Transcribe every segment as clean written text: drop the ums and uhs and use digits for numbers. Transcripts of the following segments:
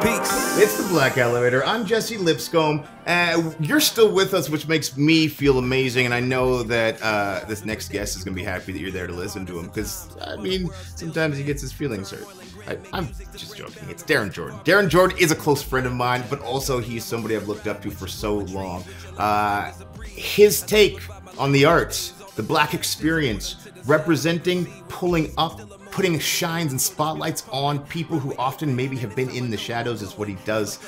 Peace. It's the Black Elevator. I'm Jesse Lipscombe. You're still with us, which makes me feel amazing, and I know that this next guest is going to be happy that you're there to listen to him, because, I mean, sometimes he gets his feelings hurt. I'm just joking. It's Darren Jordan. Darren Jordan is a close friend of mine, but also he's somebody I've looked up to for so long. His take on the arts, the Black experience, representing, pulling up, putting shines and spotlights on people who often maybe have been in the shadows is what he does.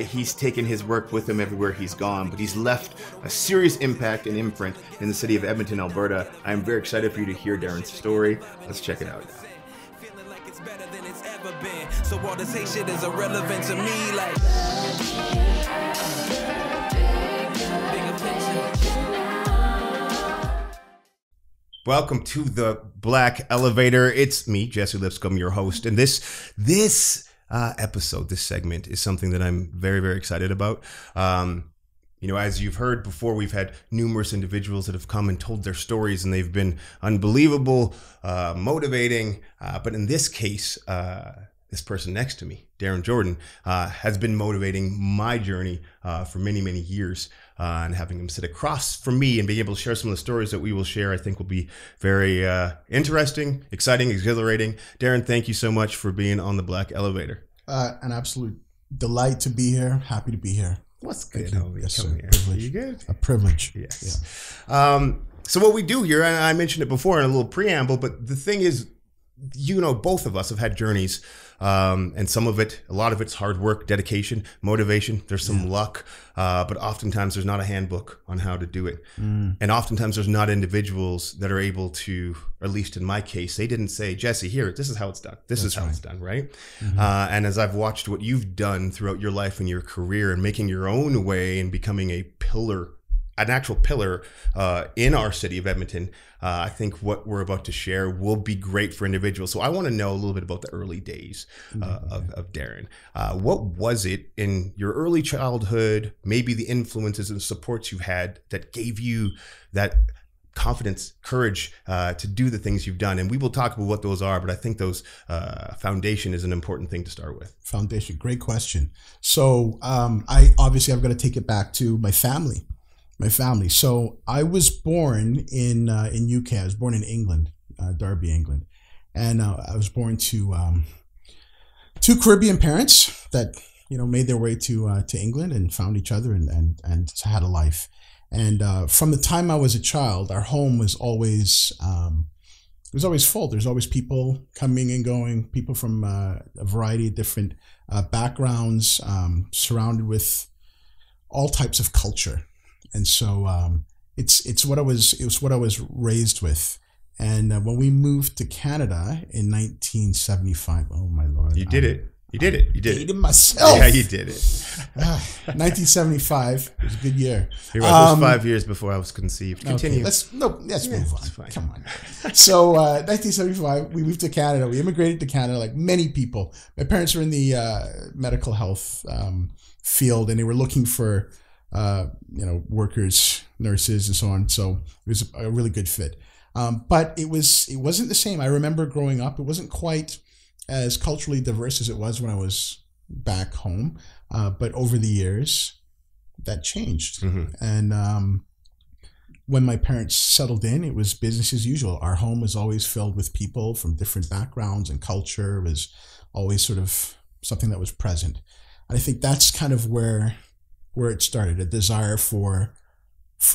He's taken his work with him everywhere he's gone, but he's left a serious impact and imprint in the city of Edmonton, Alberta. I'm very excited for you to hear Darren's story. Let's check it out now. Feeling like it's better than it's ever been. So all this hate shit is irrelevant to me. Like, welcome to the Black Elevator. It's me, Jesse Lipscombe, your host, and this episode, this segment, is something that I'm very, very excited about. You know, as you've heard before, we've had numerous individuals that have come and told their stories, and they've been unbelievable, motivating. But in this case, this person next to me, Darren Jordan, has been motivating my journey for many, many years. And having him sit across from me and being able to share some of the stories that we will share, I think will be very interesting, exciting, exhilarating. Darren, thank you so much for being on the Black Elevator. An absolute delight to be here. Happy to be here. What's good? Yes, sir. Here. Privilege. You good? A privilege. Yes. Yeah. So what we do here, and I mentioned it before in a little preamble, but the thing is, you know, both of us have had journeys, and some of it, a lot of it's hard work, dedication, motivation. There's some luck, but oftentimes there's not a handbook on how to do it. And oftentimes there's not individuals that are able to, or at least in my case, they didn't say, Jesse, here, this is how it's done. This is how it's done, right? And as I've watched what you've done throughout your life and your career and making your own way and becoming a pillar, an actual pillar in our city of Edmonton, I think what we're about to share will be great for individuals. So I want to know a little bit about the early days of Darren. What was it in your early childhood, maybe the influences and supports you had that gave you that confidence, courage to do the things you've done? And we will talk about what those are, but I think those foundation is an important thing to start with. Foundation, great question. So I've got to take it back to my family. So I was born in UK. I was born in England, Derby, England, and I was born to two Caribbean parents that made their way to England and found each other and had a life. And from the time I was a child, our home was always full. There's always people coming and going, people from a variety of different backgrounds, surrounded with all types of culture. And so it's what I was raised with. And when we moved to Canada in 1975, oh my Lord, you did it. You did it. Dated myself. Yeah, you did it. 1975 was a good year. It was 5 years before I was conceived. Continue. Okay, let's move on. Come on. So 1975, we moved to Canada. We immigrated to Canada like many people. My parents were in the medical health field, and they were looking for workers, nurses, and so on. So it was a really good fit. But it wasn't the same. I remember growing up, it wasn't quite as culturally diverse as it was when I was back home. But over the years, that changed. And when my parents settled in, it was business as usual. Our home was always filled with people from different backgrounds, and culture was always sort of something that was present. And I think that's kind of where it started, a desire for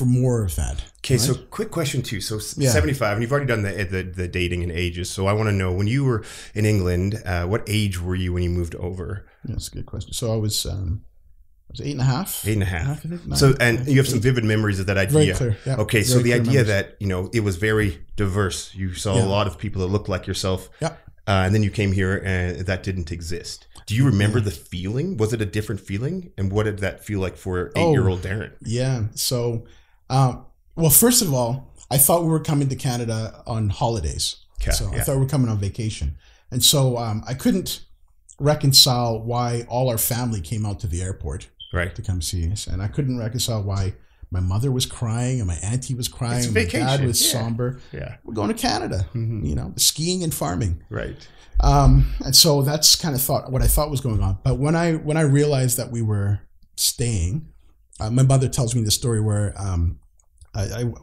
more of that. Okay, right? So quick question too. So 75, and you've already done the dating and ages. So I want to know, when you were in England, what age were you when you moved over? Yeah, that's a good question. So I was 8.5. 8.5. So, and you have some vivid memories of that idea. Very clear. Yeah, okay, so the idea that it was very diverse. You saw a lot of people that looked like yourself. Yeah. And then you came here, and that didn't exist. Do you remember the feeling? Was it a different feeling? And what did that feel like for 8-year-old Darren? Yeah. So, well, first of all, I thought we were coming to Canada on holidays. Okay, so I thought we were coming on vacation. And so I couldn't reconcile why all our family came out to the airport to come see us. And I couldn't reconcile why My mother was crying, and my auntie was crying. It's a and my vacation. dad was Yeah. somber. Yeah. We're going to Canada. You know, skiing and farming. Right. And so that's kind of what I thought was going on. But when I realized that we were staying, my mother tells me the story where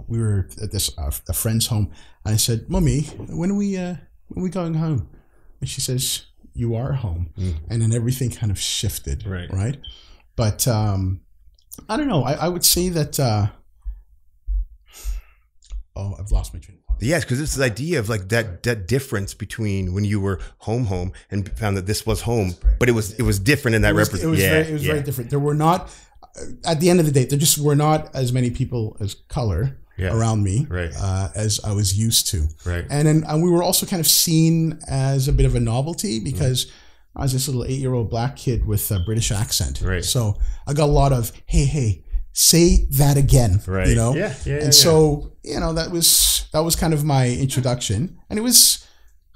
we were at this a friend's home, and I said, "Mommy, when are we going home?" And she says, "You are home." And then everything kind of shifted. Right. But I don't know. I would say that. I've lost my train of thought. Yes, because it's the idea of like that difference between when you were home and found that this was home, but it was different in that representation. It was very different. There were not, at the end of the day, there just were not as many people as color around me as I was used to. Right. And then we were also kind of seen as a bit of a novelty because I was this little 8-year-old black kid with a British accent. Right. So I got a lot of, hey, say that again. Right. You know? Yeah. So, you know, that was kind of my introduction. And it was,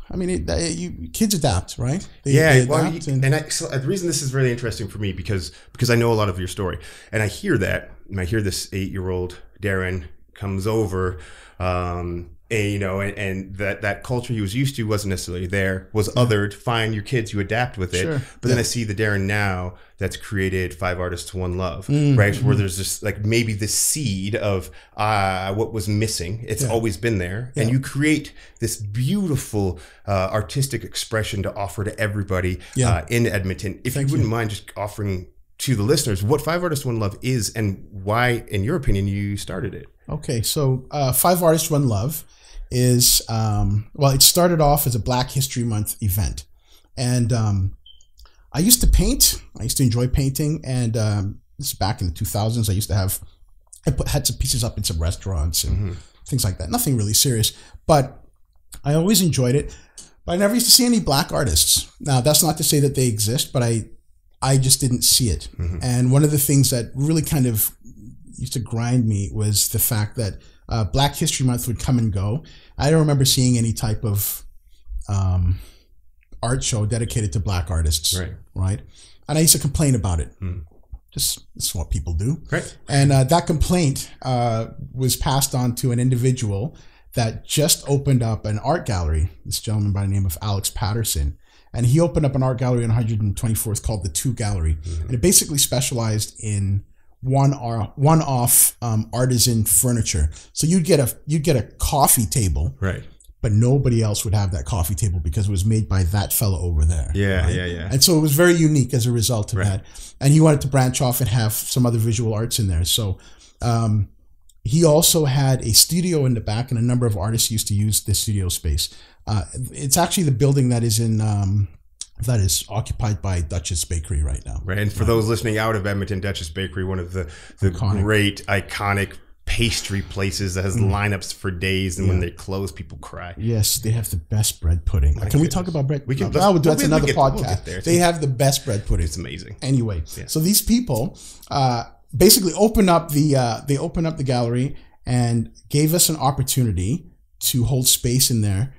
I mean, kids adapt, right? They adapt. So the reason this is really interesting for me because I know a lot of your story, and I hear that, and I hear this 8-year-old Darren comes over, and you know, and that culture he was used to wasn't necessarily there, was othered. Fine, your kids, you adapt with it. Sure. But then I see the Darren now that's created 5 Artists to One Love, right? Where there's just like maybe the seed of what was missing. It's always been there. And you create this beautiful artistic expression to offer to everybody in Edmonton. If you wouldn't mind just offering to the listeners what 5 Artists to One Love is and why, in your opinion, you started it. Okay, so 5 Artists to One Love is, it started off as a Black History Month event. And I used to paint. I used to enjoy painting. And this is back in the 2000s. I had some pieces up in some restaurants and things like that. Nothing really serious. But I always enjoyed it. But I never used to see any black artists. Now, that's not to say that they exist, but I just didn't see it. And one of the things that really kind of used to grind me was the fact that Black History Month would come and go. I don't remember seeing any type of art show dedicated to black artists. Right. And I used to complain about it. That's what people do. Right. And that complaint was passed on to an individual that just opened up an art gallery, this gentleman by the name of Alex Patterson. And he opened up an art gallery on 124th called the 2 Gallery. And it basically specialized in one-off artisan furniture. So you'd get a coffee table, right? But nobody else would have that coffee table because it was made by that fellow over there. Yeah. And so it was very unique as a result of that. And he wanted to branch off and have some other visual arts in there. So he also had a studio in the back, and a number of artists used to use the studio space. It's actually the building that is occupied by Duchess Bakery right now. Right. And for those listening out of Edmonton, Duchess Bakery, one of the great iconic pastry places that has lineups for days, and when they close, people cry. Yes, they have the best bread pudding. Can we talk about bread? We can. That's another podcast. They have the best bread pudding. It's amazing. Anyway, so these people basically opened up the gallery and gave us an opportunity to hold space in there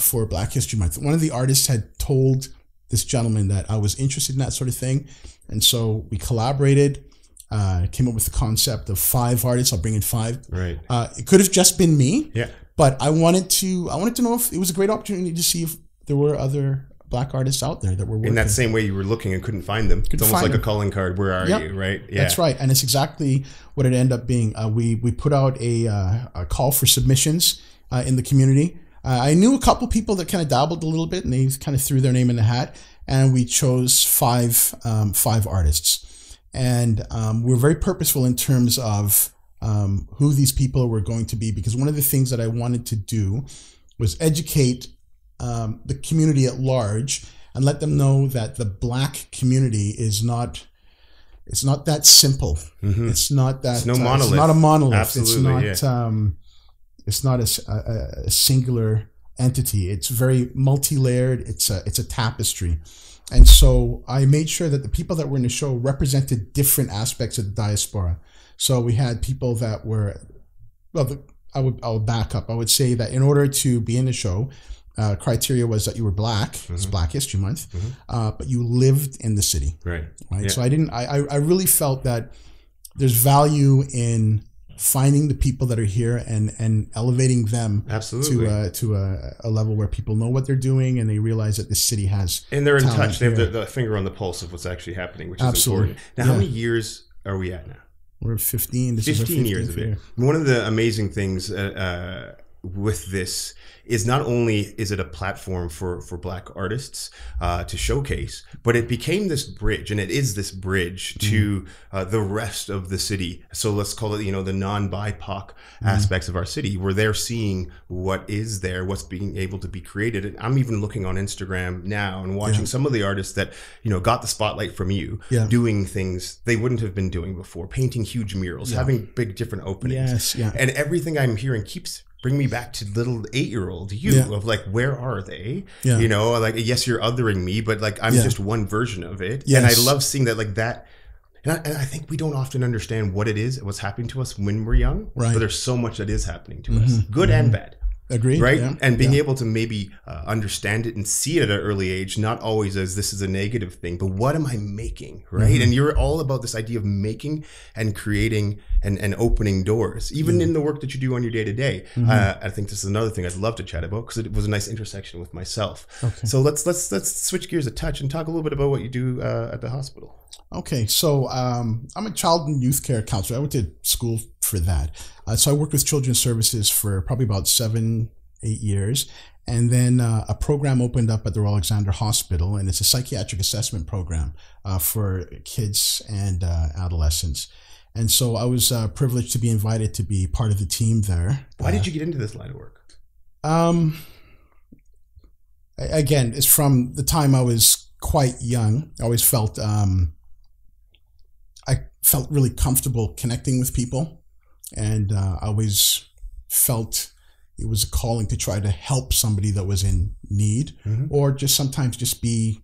for Black History Month. One of the artists had told this gentleman that I was interested in that sort of thing. And so we collaborated, came up with the concept of 5 artists. I'll bring in 5. Right. It could have just been me. Yeah. But I wanted to know if it was a great opportunity to see if there were other black artists out there that were working. In that same way you were looking and couldn't find them. It's almost like a calling card. Where are you? Right. Yeah. That's right. And it's exactly what it ended up being. We put out a call for submissions in the community. I knew a couple people that kind of dabbled a little bit, and they kind of threw their name in the hat. And we chose 5 artists. And we're very purposeful in terms of who these people were going to be, because one of the things that I wanted to do was educate the community at large and let them know that the black community is not. It's not that simple. It's not that. It's no monolith. It's not a monolith. Absolutely, it's not. It's not a singular entity. It's very multi-layered. It's a tapestry. And so I made sure that the people that were in the show represented different aspects of the diaspora. So we had people that were, I'll back up. I would say that in order to be in the show, criteria was that you were black. It's Black History Month, but you lived in the city. Right. Yeah. So I really felt that there's value in finding the people that are here and elevating them Absolutely. to a level where people know what they're doing and they realize that this city has and they're in touch. They here. have the finger on the pulse of what's actually happening, which is Absolutely. important. Now, how many years are we at now? We're 15. This 15 is years of it. One of the amazing things with this is not only is it a platform for Black artists to showcase, but it became this bridge, and it is this bridge to the rest of the city. So let's call it, the non-BIPOC aspects of our city, where they're seeing what is there, what's being able to be created. And I'm even looking on Instagram now and watching some of the artists that, got the spotlight from you, doing things they wouldn't have been doing before, painting huge murals, having big different openings. And everything I'm hearing keeps bring me back to little 8-year-old you of like, where are they? Like, yes, you're othering me, but like, I'm just one version of it. And I love seeing that, like that. And I think we don't often understand what it is, what's happening to us when we're young, but there's so much that is happening to us, good and bad. Agree. Right. And being able to maybe understand it and see it at an early age, not always as this is a negative thing, but what am I making? Right. And you're all about this idea of making and creating and opening doors, even in the work that you do on your day to day. I think this is another thing I'd love to chat about because it was a nice intersection with myself. Okay. So let's switch gears a touch and talk a little bit about what you do at the hospital. Okay. So I'm a child and youth care counselor. I went to school for that. So I worked with Children's Services for probably about 7-8 years. And then a program opened up at the Royal Alexandra Hospital, and it's a psychiatric assessment program for kids and adolescents. And so I was privileged to be invited to be part of the team there. Why did you get into this line of work? Again, it's from the time I was quite young. I always felt really comfortable connecting with people. And I always felt it was a calling to try to help somebody that was in need, or just sometimes just be,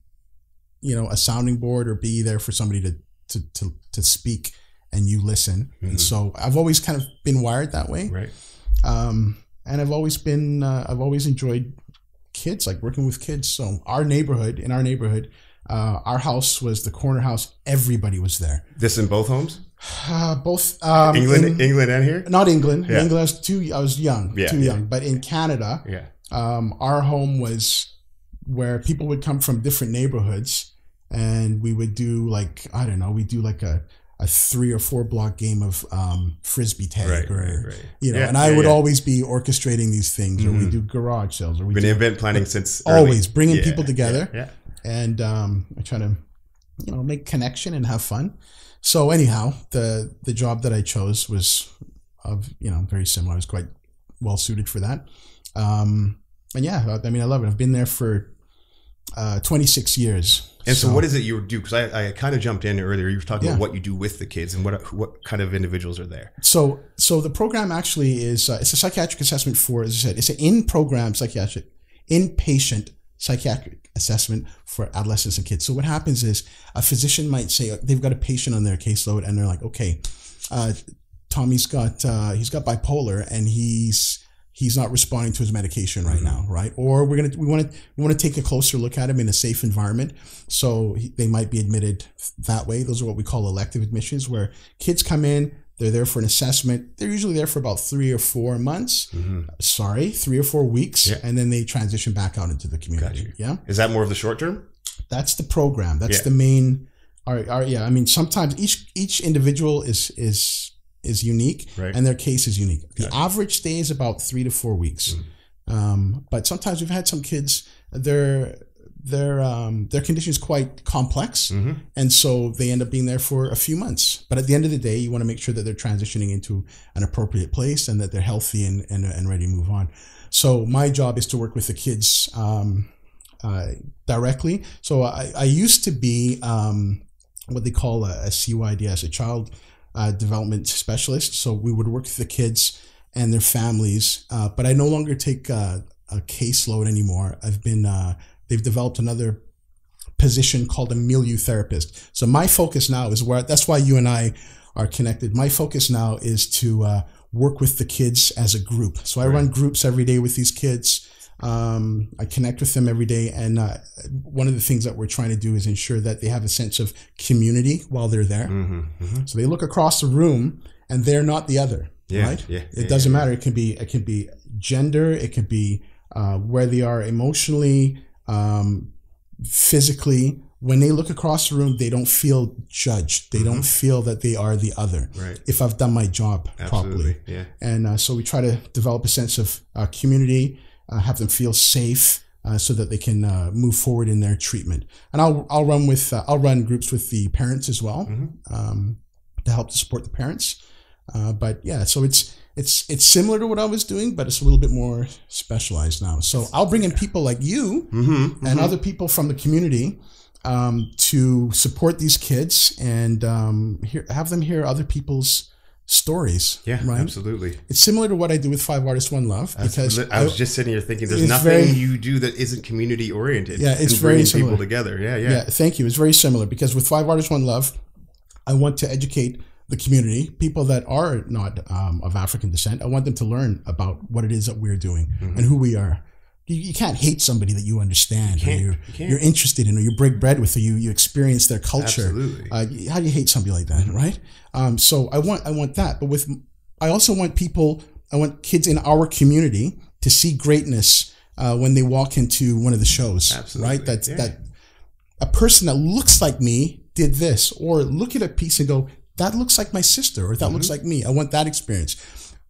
a sounding board, or be there for somebody to speak and you listen. And so I've always kind of been wired that way. Right. And I've always enjoyed kids, like working with kids. So in our neighborhood, our house was the corner house. Everybody was there. This in both homes? Both. England and here? Not England. Yeah. England, I was young, too young. But in Canada, our home was where people would come from different neighborhoods, and we would do a 3 or 4 block game of frisbee tag, and I would always be orchestrating these things, or we do garage sales, or we been event planning since always early. Bringing people together, and I try to make connection and have fun. So anyhow, the job that I chose was very similar. I was quite well suited for that, and I love it. I've been there for 26 years. And so what is it you do? Because I kind of jumped in earlier. You were talking about what you do with the kids and what kind of individuals are there. So the program actually is it's a psychiatric assessment for, as I said, it's an inpatient psychiatric assessment for adolescents and kids. So what happens is a physician might say they've got a patient on their caseload, and they're like, okay, Tommy's got bipolar, and he's not responding to his medication right now, right? Or we want to take a closer look at him in a safe environment. So they might be admitted that way. Those are what we call elective admissions, where kids come in, they're there for an assessment. They're usually there for about 3 or 4 months. 3 or 4 weeks, and then they transition back out into the community. Yeah. Is that more of the short term? That's the program. That's the main. I mean, sometimes each individual is unique, and their case is unique. The average stay is about 3 to 4 weeks. But sometimes we've had some kids, their condition is quite complex, and so they end up being there for a few months. But at the end of the day, you want to make sure that they're transitioning into an appropriate place and that they're healthy and ready to move on. So my job is to work with the kids directly. So I used to be what they call a CYDS, a child development specialist. So we would work with the kids and their families, but I no longer take a caseload anymore. They've developed another position called a milieu therapist. So my focus now is that's why you and I are connected. My focus now is to work with the kids as a group. So I run groups every day with these kids. I connect with them every day. And one of the things that we're trying to do is ensure that they have a sense of community while they're there. So they look across the room and they're not the other. right? It doesn't matter. It can be gender. It could be where they are emotionally, physically. When they look across the room, they don't feel judged. They don't feel that they are the other. Right. If I've done my job properly. Yeah. And so we try to develop a sense of community, have them feel safe, so that they can move forward in their treatment. And I'll run groups with the parents as well, to help to support the parents. But yeah, so it's similar to what I was doing, but it's a little bit more specialized now. So I'll bring in people like you and other people from the community to support these kids and have them hear other people's stories. Yeah, right? Absolutely. It's similar to what I do with Five Artists, One Love. Because I was just sitting here thinking, there's nothing you do that isn't community oriented. Yeah, it's very similar. People together. Yeah. Thank you. It's very similar because with Five Artists, One Love, I want to educate the community, people that are not of African descent. I want them to learn about what it is that we're doing and who we are. You can't hate somebody that you understand, or you're interested in, or you break bread with, or you experience their culture. Absolutely. How do you hate somebody like that, right? So I want that, but I also want kids in our community to see greatness when they walk into one of the shows. Absolutely. Right? That a person that looks like me did this, or look at a piece and go, that looks like my sister, or that looks like me. I want that experience.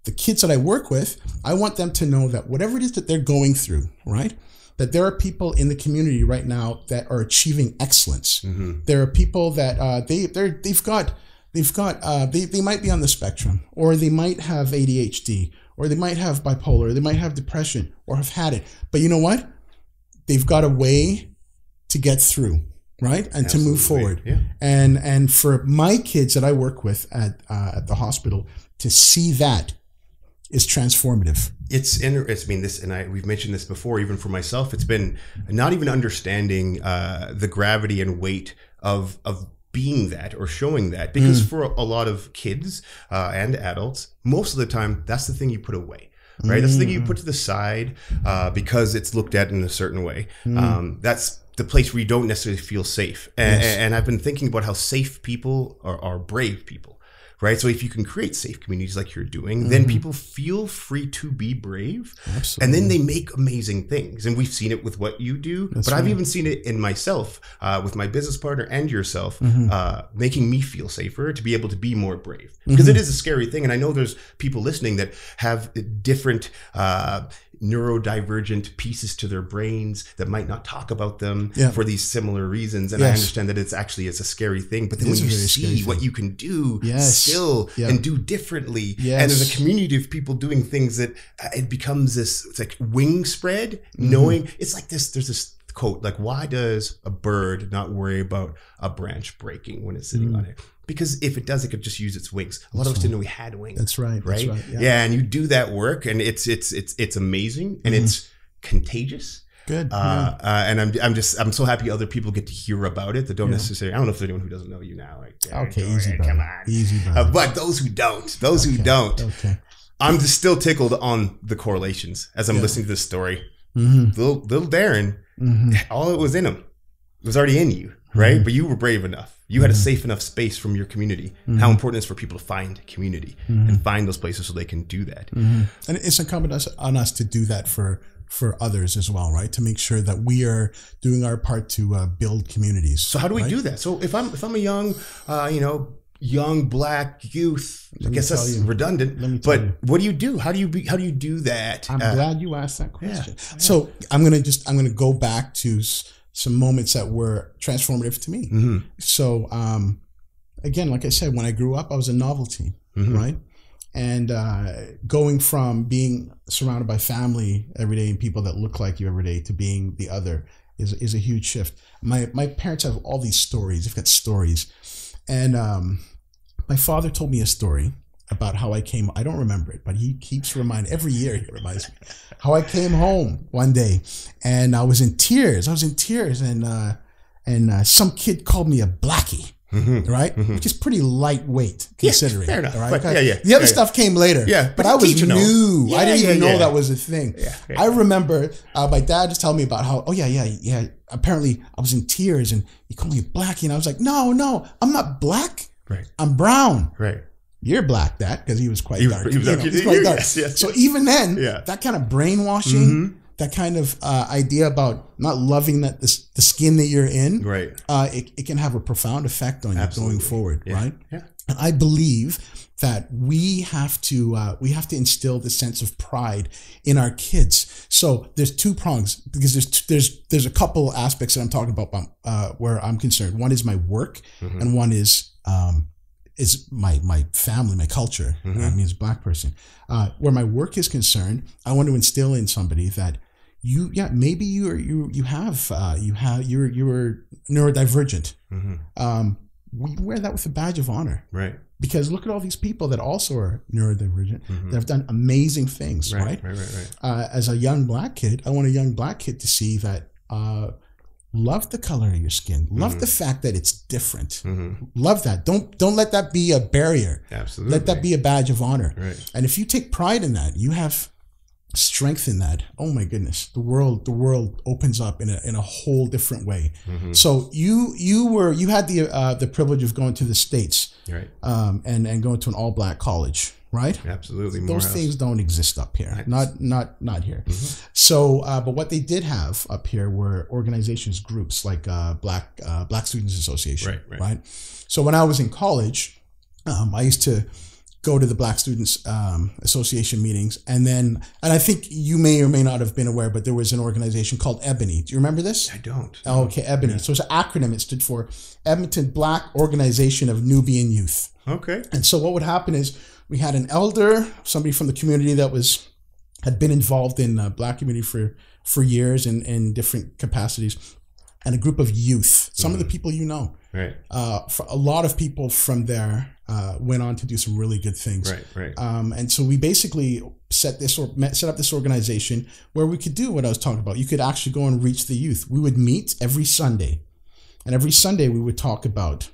The kids that I work with, I want them to know that whatever it is that they're going through, right? That there are people in the community right now that are achieving excellence. There are people that they might be on the spectrum, or they might have ADHD, or they might have bipolar, or they might have depression, or have had it. But you know what? They've got a way to get through, right? And to move forward. Yeah. And for my kids that I work with at the hospital, to see that is transformative. We've mentioned this before, even for myself, it's been not even understanding the gravity and weight of being that or showing that, because for a lot of kids and adults, most of the time, that's the thing you put away. Right? That's the thing you put to the side because it's looked at in a certain way. That's the place where you don't necessarily feel safe. And I've been thinking about how safe people are brave people. Right. So if you can create safe communities like you're doing, then people feel free to be brave. Absolutely. And then they make amazing things. And we've seen it with what you do. That's I've even seen it in myself with my business partner and yourself, making me feel safer to be able to be more brave. Because it is a scary thing. And I know there's people listening that have different neurodivergent pieces to their brains that might not talk about them for these similar reasons. And I understand that it's a scary thing. But then when you see what you can do still and do differently, and there's a community of people doing things that it becomes this, it's like wing spread, knowing it's like this, there's this quote, like, why does a bird not worry about a branch breaking when it's sitting on it? Because if it does, it could just use its wings. A lot of us didn't know we had wings. That's right. Right? That's right. Yeah, and you do that work, and it's amazing, and it's contagious. Good. And I'm so happy other people get to hear about it that don't necessarily. I don't know if there's anyone who doesn't know you now. Like, okay, easy, come on, easy. But those who don't, okay. I'm just still tickled on the correlations as I'm listening to this story. Little Darren, all it was in him was already in you, right? But you were brave enough. You had a safe enough space from your community. How important it is for people to find community and find those places so they can do that. And it's incumbent on us to do that for others as well, right? To make sure that we are doing our part to build communities. So how do we do that? So if I'm a young black youth, I guess that's redundant. But what do you do? How do you do that? I'm glad you asked that question. Yeah. So I'm gonna go back to some moments that were transformative to me. So again, like I said, when I grew up, I was a novelty, right? And going from being surrounded by family every day and people that look like you every day to being the other is a huge shift. My parents have all these stories. They've got stories. And my father told me a story about how I don't remember it, but he keeps reminding, every year he reminds me, how I came home one day and I was in tears. And some kid called me a blackie. Right? Which is pretty lightweight considering. Fair enough. Right? But The other stuff came later. Yeah. But I was new. Yeah, I didn't even know that was a thing. Yeah. I remember my dad just telling me about how, apparently I was in tears and he called me a blackie. And I was like, no, I'm not black. Right. I'm brown. Right. you're black, that, because he was quite dark. He was quite dark. Yes. So even then, that kind of brainwashing, that kind of idea about not loving that the skin that you're in, right? It can have a profound effect on you going forward, right? Yeah. And I believe that we have to instill this sense of pride in our kids. So there's two prongs, because there's a couple aspects that I'm talking about where I'm concerned. One is my work, and one is my family, my culture. I mean, as a black person, where my work is concerned, I want to instill in somebody that maybe you're neurodivergent. We wear that with a badge of honor, right? Because look at all these people that also are neurodivergent that have done amazing things, right? As a young black kid, I want a young black kid to see that. Love the color of your skin. Love the fact that it's different. Love that. Don't let that be a barrier. Absolutely. Let that be a badge of honor. Right. And if you take pride in that, you have strength in that. Oh my goodness, the world opens up in a whole different way. So you had the privilege of going to the States, right? And going to an all black college. Right? Absolutely. Those things don't exist up here. Not here. So, but what they did have up here were organizations, groups like Black Students Association. Right. So when I was in college, I used to go to the Black Students Association meetings, and I think you may or may not have been aware, but there was an organization called Ebony. Do you remember this? I don't. Oh, okay, Ebony. Yeah. So it's an acronym. It stood for Edmonton Black Organization of Nubian Youth. Okay. And so what would happen is, we had an elder, somebody from the community that had been involved in Black community for years in different capacities, and a group of youth. Some of the people you know. Right. For a lot of people from there went on to do some really good things. Right. And so we basically set up this organization where we could do what I was talking about. You could actually go and reach the youth. We would meet every Sunday, and every Sunday we would talk about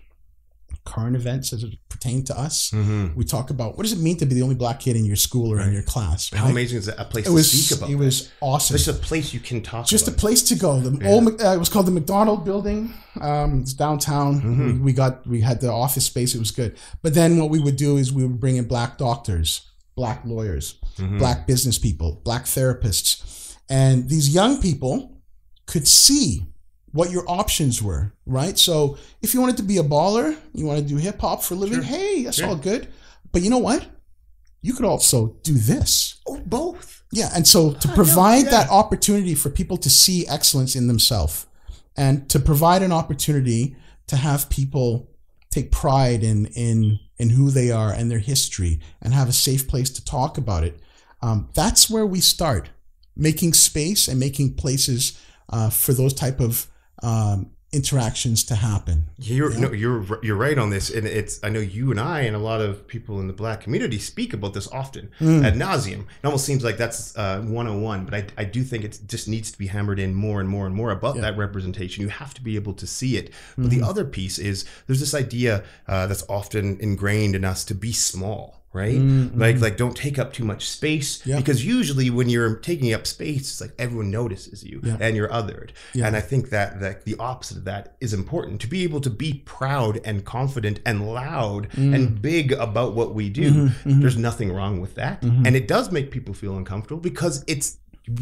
current events as it pertain to us. We talk about what does it mean to be the only black kid in your school or in your class. Right? How amazing is that? A place to speak about. It was awesome. Just a place you can talk. Just about. A place to go. It was called the McDonald Building. It's downtown. We had the office space. It was good. But then what we would do is we would bring in black doctors, black lawyers, black business people, black therapists, and these young people could see what your options were, right? So if you wanted to be a baller, you want to do hip hop for a living, hey, that's all good. But you know what? You could also do this. Or both. Yeah, and so to provide that opportunity for people to see excellence in themselves, and to provide an opportunity to have people take pride in who they are and their history, and have a safe place to talk about it. That's where we start, making space and making places for those type of interactions to happen. You're right on this, and I know you and I and a lot of people in the black community speak about this often ad nauseum. It almost seems like that's 101, but I do think it just needs to be hammered in more and more and more about that representation. You have to be able to see it. But the other piece is there's this idea that's often ingrained in us to be small. Right? Like don't take up too much space, because usually when you're taking up space, it's like everyone notices you and you're othered. And I think that the opposite of that is important, to be able to be proud and confident and loud and big about what we do. There's nothing wrong with that. And it does make people feel uncomfortable because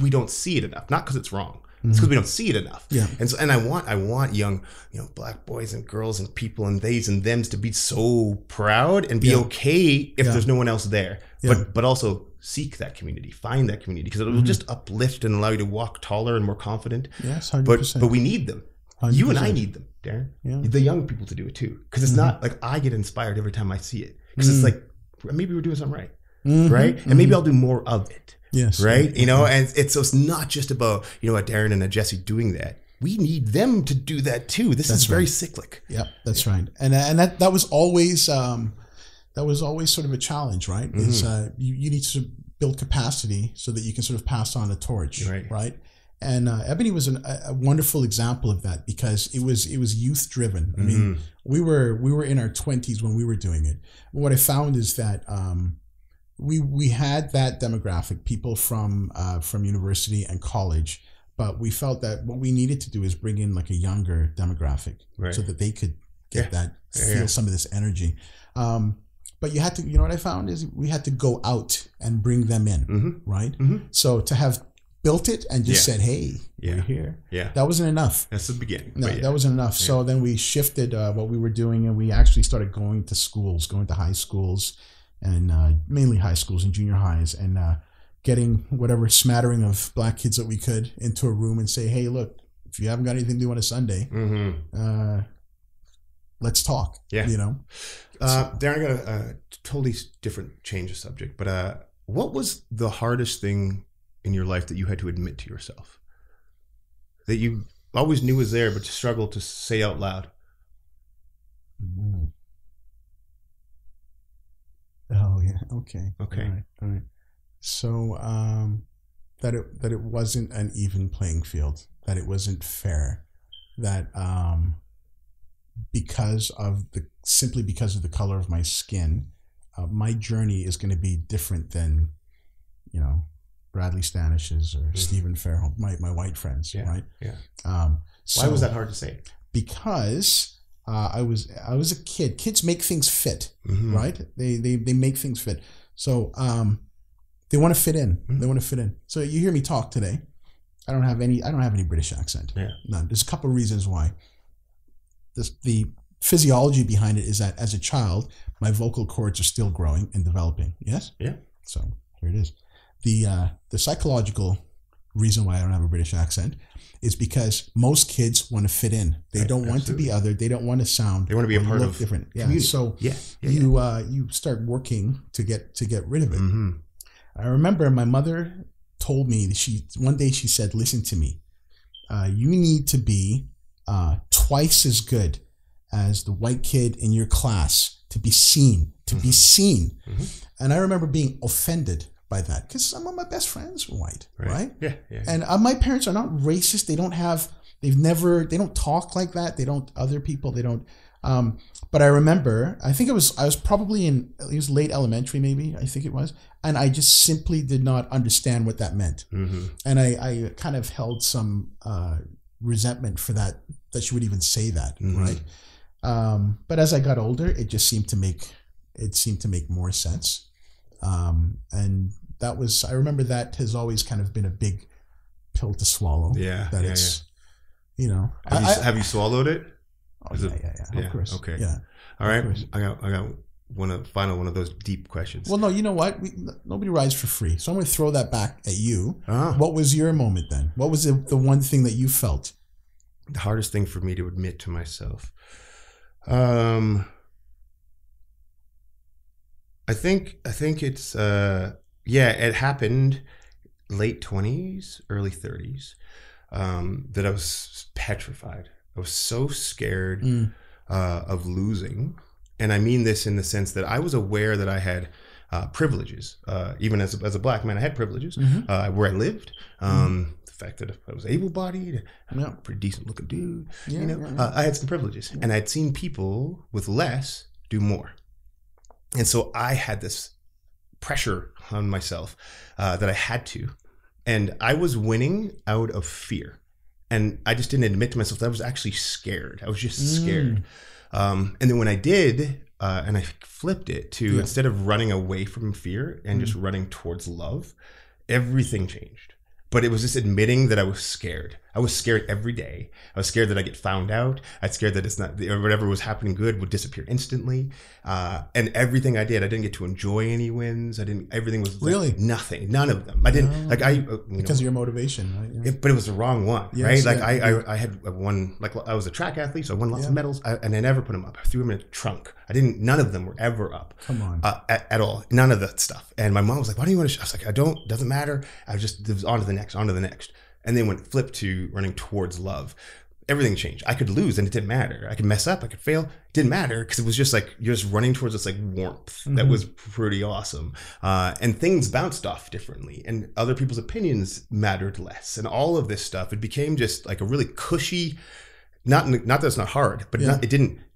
we don't see it enough, not because it's wrong. It's because we don't see it enough. And I want young, black boys and girls and people and theys and thems to be so proud and be okay if there's no one else there. But also seek that community, find that community, because it will just uplift and allow you to walk taller and more confident. Yes, 100%. But we need them. 100%. You and I need them, Darren. The young people to do it too, because it's not like I get inspired every time I see it, because it's like maybe we're doing something right, right? And maybe I'll do more of it. Yes. Right. And it's not just about, a Darren and a Jesse doing that. We need them to do that too. This is very cyclic. Yeah, that's right. And that was always sort of a challenge, right? Is you need to build capacity so that you can sort of pass on a torch, right? And Ebony was a wonderful example of that, because it was youth driven. I mean, we were in our 20s when we were doing it. What I found is that we had that demographic, people from university and college, but we felt that what we needed to do is bring in like a younger demographic, so that they could get feel some of this energy. But you had to, what I found is we had to go out and bring them in, right? So to have built it and just said, hey, we're here. Yeah. That wasn't enough. That's the beginning. No, that wasn't enough. So then we shifted what we were doing, and we actually started going to schools, going to high schools, and mainly high schools and junior highs, and getting whatever smattering of black kids that we could into a room and say, hey, look, if you haven't got anything to do on a Sunday, let's talk. Yeah. Darren, I got a totally different change of subject, but what was the hardest thing in your life that you had to admit to yourself that you always knew was there, but you struggled to say out loud? Oh yeah. Okay. All right. So, that it wasn't an even playing field, that it wasn't fair, that, simply because of the color of my skin, my journey is going to be different than, Bradley Stanish's or Stephen Fairholm, my white friends, right? Yeah. So, why was that hard to say? Because I was a kid. Kids make things fit, right? They make things fit. So they want to fit in. They want to fit in. So you hear me talk today. I don't have any British accent. Yeah. None. There's a couple of reasons why. The physiology behind it is that as a child, my vocal cords are still growing and developing. Yes? Yeah. So here it is. The psychological reason why I don't have a British accent is because most kids want to fit in. They don't want to be other. They don't want to sound. They want to be a part of different. Yeah. Community. So you start working to get rid of it. I remember my mother told me one day she said, "Listen to me. You need to be twice as good as the white kid in your class to be seen. And I remember being offended by that because some of my best friends were white, right? Yeah. And my parents are not racist. They don't talk like that. They don't. But I remember, I think I was probably it was late elementary, maybe, I think it was. And I just simply did not understand what that meant. And I kind of held some resentment for that she would even say that, right? But as I got older, it just seemed to make more sense. And I remember that has always kind of been a big pill to swallow. Yeah. That it's, Have you swallowed it? Oh, yeah. Of course. Okay. Yeah. All right. I got one of those deep questions. Well, no, you know what? Nobody rides for free. So I'm going to throw that back at you. Ah. What was your moment then? What was the one thing that you felt? The hardest thing for me to admit to myself. I think it's it happened late 20s, early 30s, that I was petrified. I was so scared of losing. And I mean this in the sense that I was aware that I had privileges. Even as a black man, I had privileges where I lived. The fact that I was able-bodied, a pretty decent-looking dude, I had some privileges. And I'd seen people with less do more. And so I had this pressure on myself that I had to. And I was winning out of fear. And I just didn't admit to myself that I was actually scared. I was just scared. And then when I did, and I flipped it to instead of running away from fear and just running towards love, everything changed. But it was just admitting that I was scared. I was scared every day. I was scared that I get found out. I was scared that it's not, or whatever was happening good would disappear instantly. And everything I did, I didn't get to enjoy any wins. Everything was really nothing. None of them. I didn't because of your motivation, right? But it was the wrong one, right? Like I had won, like I was a track athlete, so I won lots of medals, and I never put them up. I threw them in a trunk. None of them were ever up. Come on. At all. None of that stuff. And my mom was like, why do you want to, I was like, doesn't matter. I was on to the next. And then when it flipped to running towards love, everything changed. I could lose and it didn't matter. I could mess up. I could fail. It didn't matter because it was just like you're just running towards this like warmth that was pretty awesome. And things bounced off differently and other people's opinions mattered less. And all of this stuff, it became just like a really cushy, not that it's not hard, but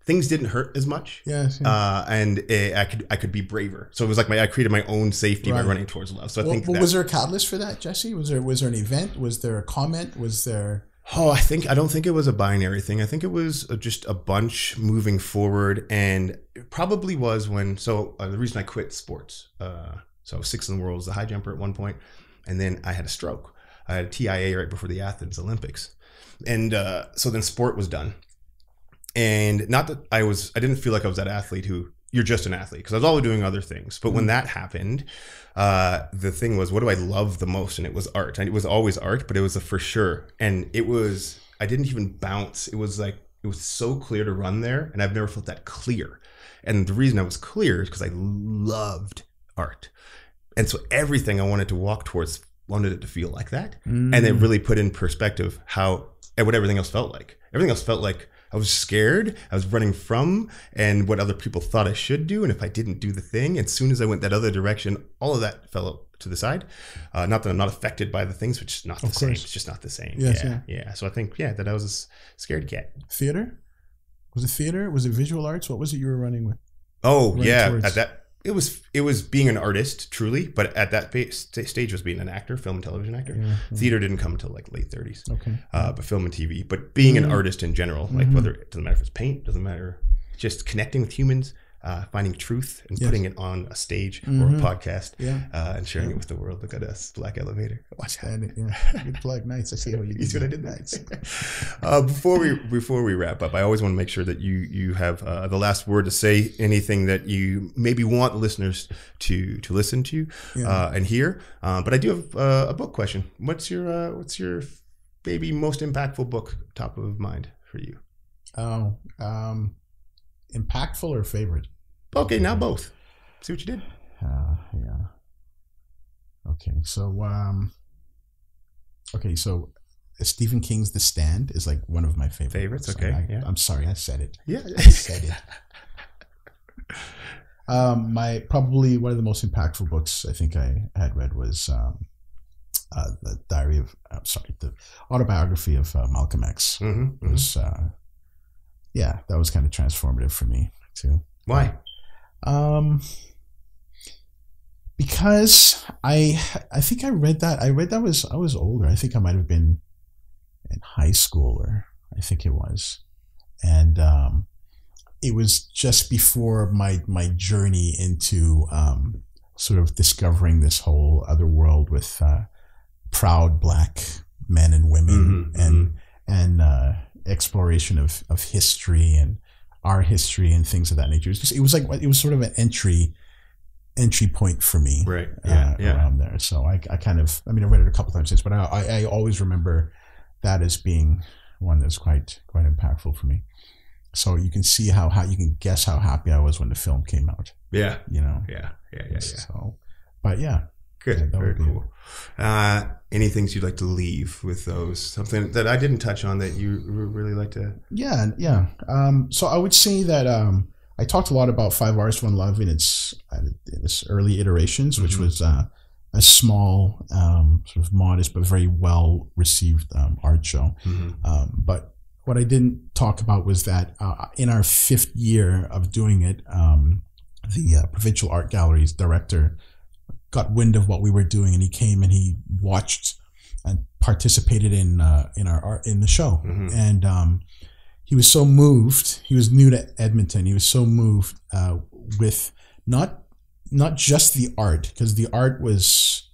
things didn't hurt as much. Yes. And I could be braver. So it was like I created my own safety by running towards love. So I think was there a catalyst for that, Jesse? Was there an event? Was there a comment? Was there Oh, I don't think it was a binary thing. I think it was just a bunch moving forward, and it probably was when. So the reason I quit sports. So I was 6th in the world as a high jumper at one point, and then I had a stroke. I had a TIA right before the Athens Olympics, and so then sport was done. And not that I didn't feel like I was that athlete who you're just an athlete, because I was always doing other things. But when that happened, the thing was, what do I love the most? And it was art. And it was always art, but it was a for sure. And I didn't even bounce. It was so clear to run there. And I've never felt that clear. And the reason I was clear is because I loved art. And so everything I wanted to walk towards, wanted it to feel like that. And it really put in perspective what everything else felt like. Everything else felt like I was scared, I was running from, and what other people thought I should do. And if I didn't do the thing, as soon as I went that other direction, all of that fell to the side. Not that I'm not affected by the things, which is not the same. It's just not the same. Yes, yeah. So I think, that I was a scared cat. Theater? Was it theater? Was it visual arts? What was it you were running with? Oh, yeah. Towards? It was being an artist, truly, but at that stage was being an actor, film and television actor. Yeah. Theater didn't come until like late 30s. Okay. But film and TV. But being an artist in general, like whether it doesn't matter if it's paint, doesn't matter, just connecting with humans, finding truth and putting it on a stage or a podcast, and sharing it with the world. Look at us, Black Elevator. Watch that. Good plug. Nice. I see how you see what I did. Nice. Before we wrap up, I always want to make sure that you have the last word to say. Anything that you maybe want listeners to listen to and hear. But I do have a book question. What's your maybe most impactful book top of mind for you? Impactful or favorite? Okay, now both. See what you did. Yeah. Okay, so Stephen King's The Stand is like one of my favorites. Okay, I'm sorry, I said it. Yeah, I said it. Probably one of the most impactful books I think I had read was the autobiography of Malcolm X. It was that was kind of transformative for me too. Why? Because I think I read that. I was older. I think I might have been in high school, or I think it was, and it was just before my journey into sort of discovering this whole other world with proud Black men and women, and exploration of history and our history and things of that nature. It was sort of an entry point for me, right? Around there. So I read it a couple times since, but I always remember that as being one that's quite impactful for me. So you can see how you can guess how happy I was when the film came out. Yeah, Yeah. So, but yeah. Good, very cool. Any things you'd like to leave with those? Something that I didn't touch on that you really like to? Yeah. So I would say that I talked a lot about 5 Hours One Love in its early iterations, which was a small, sort of modest but very well received art show. But what I didn't talk about was that in our 5th year of doing it, the Provincial Art Gallery's director got wind of what we were doing, and he came and he watched and participated in the show. And he was so moved. He was new to Edmonton. He was so moved with not just the art, because the art was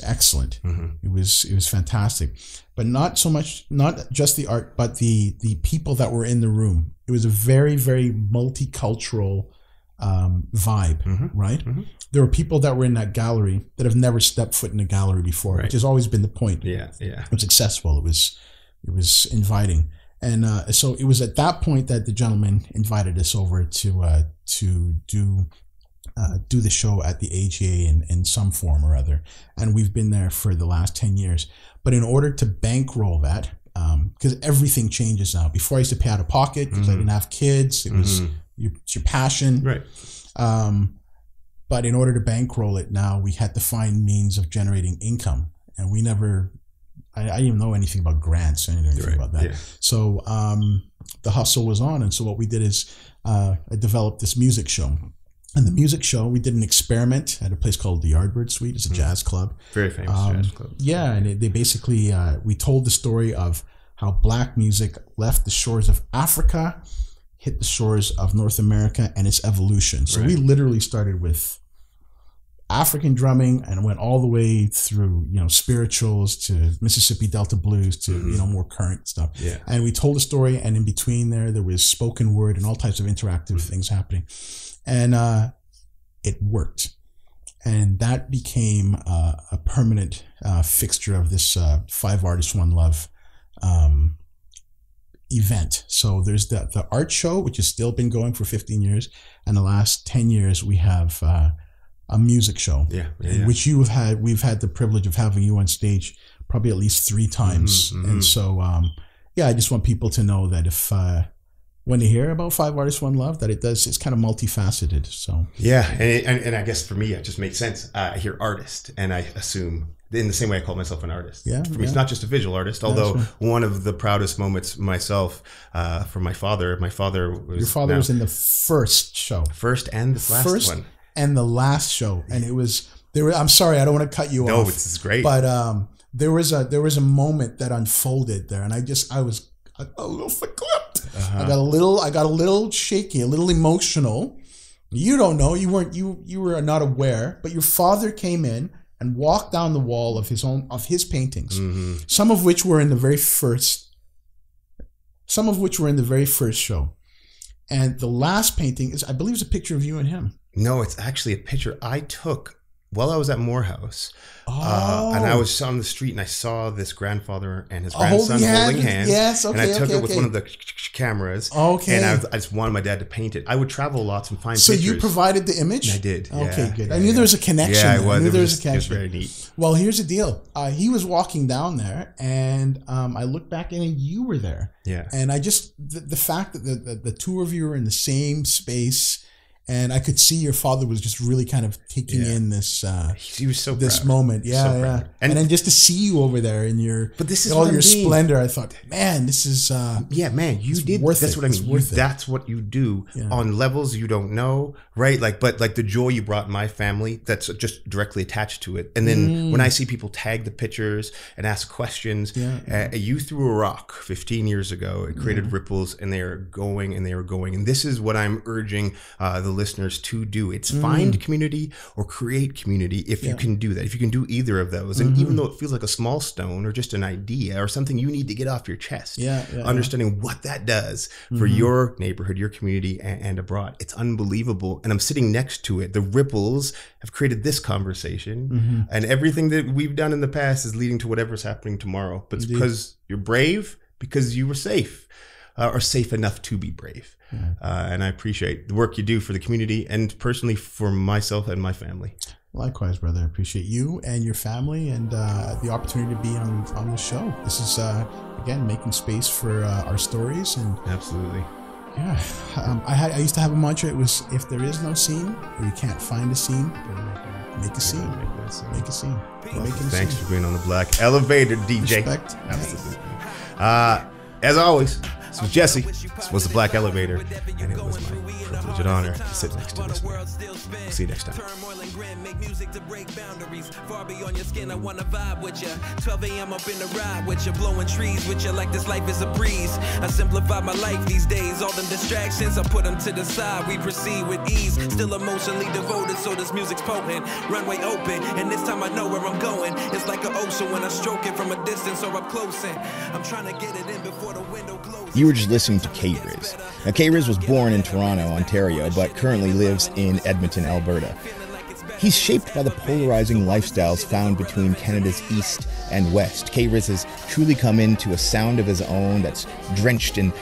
excellent. It was fantastic, but not just the art, but the people that were in the room. It was a very, very multicultural vibe, right? There were people that were in that gallery that have never stepped foot in a gallery before, which has always been the point. Yeah. It was accessible. It was inviting, and so it was at that point that the gentleman invited us over to do the show at the AGA in some form or other, and we've been there for the last 10 years. But in order to bankroll that, because everything changes now. Before I used to pay out of pocket because I didn't have kids. It was it's your passion, right? But in order to bankroll it now, we had to find means of generating income, and we never. I didn't even know anything about grants or anything about that. Yeah. So the hustle was on, and so what we did is I developed this music show. And the music show, we did an experiment at a place called the Yardbird Suite. It's a jazz club. Very famous jazz club. Yeah, and they basically, we told the story of how black music left the shores of Africa, hit the shores of North America, and its evolution. So we literally started with African drumming and went all the way through, spirituals to Mississippi Delta blues to, more current stuff. Yeah. And we told a story, and in between there was spoken word and all types of interactive things happening. And it worked. And that became a permanent fixture of this 5 Artists, 1 Love event. So there's the art show, which has still been going for 15 years. And the last 10 years, we have a music show, which we've had the privilege of having you on stage probably at least 3 times. And so, I just want people to know that if when they hear about 5 Artists, 1 Love, that it's kind of multifaceted. So and I guess for me, it just makes sense. I hear artist, and I assume in the same way I call myself an artist. Yeah, for me, it's not just a visual artist. Although one of the proudest moments myself for my father was your father was in the first show, first and the last one. And the last show, and I'm sorry, I don't want to cut you off. No, this is great. But there was a moment that unfolded there, and I was a little verklempt. I got a little shaky, a little emotional. You don't know, you were not aware, but your father came in and walked down the wall of his paintings, some of which were in the very first show, and the last painting I believe, is a picture of you and him. No, it's actually a picture I took while I was at Morehouse. And I was on the street, and I saw this grandfather and his grandson holding hands. Yes, okay, and I took it with one of the cameras. Okay. And I just wanted my dad to paint it. I would travel lots and find pictures. So you provided the image? I did. Okay, good. I knew there was a connection. Yeah, I knew there was a connection. It was very neat. Well, here's the deal. He was walking down there, and I looked back, and you were there. Yeah. And I just, the fact that the two of you were in the same space, and I could see your father was just really kind of taking in this. He was so this proud. moment, and then just to see you over there in your, but this is all your splendor, I thought, man, this is man, you did. That's what I mean. That's what you do on levels you don't know, right? But the joy you brought my family, that's just directly attached to it. And then when I see people tag the pictures and ask questions, you threw a rock 15 years ago. It created ripples, and they are going, and this is what I'm urging the listeners to do. It's find community or create community if you can do that, if you can do either of those. And even though it feels like a small stone or just an idea or something you need to get off your chest, understanding what that does for your neighborhood, your community, and abroad, it's unbelievable. And I'm sitting next to it. The ripples have created this conversation, and everything that we've done in the past is leading to whatever's happening tomorrow. But it's because you're brave, because you were safe, or safe enough to be brave. And I appreciate the work you do for the community and personally for myself and my family. Likewise, brother. I appreciate you and your family and the opportunity to be on the show. This is, again, making space for our stories. And absolutely. Yeah. I used to have a mantra. It was, if there is no scene or you can't find a scene, make a scene. Make a scene. Well, thanks for being on the Black Elevator, DJ. Respect. Absolutely. As always, this was Jesse. This was the Black Elevator, and it was my privilege and honor to sit next to this man. See you next time. Make music to break boundaries. Far beyond your skin, I wanna vibe with you. 12 a.m. up in the ride with you, blowing trees with you like this life is a breeze. I simplify my life these days. All them distractions, I put them to the side. We proceed with ease. Still emotionally devoted, so this music's potent. Runway open, and this time I know where I'm going. It's like an ocean when I stroke it from a distance or up close in. I'm trying to get it in before the window closes. You were just listening to K-Riz. Now, K-Riz was born in Toronto, Ontario, but currently lives in Edmonton, Alberta. He's shaped by the polarizing lifestyles found between Canada's east and west. K-Riz has truly come into a sound of his own that's drenched in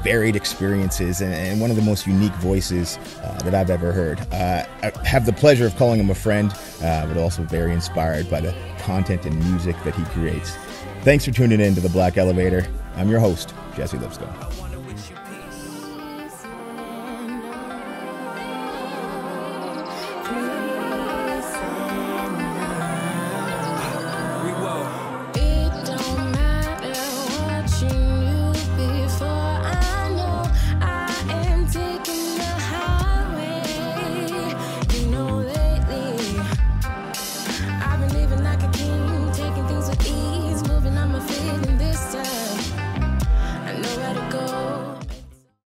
varied experiences and one of the most unique voices that I've ever heard. I have the pleasure of calling him a friend, but also very inspired by the content and music that he creates. Thanks for tuning in to The Black Elevator. I'm your host, Jesse Lipscombe.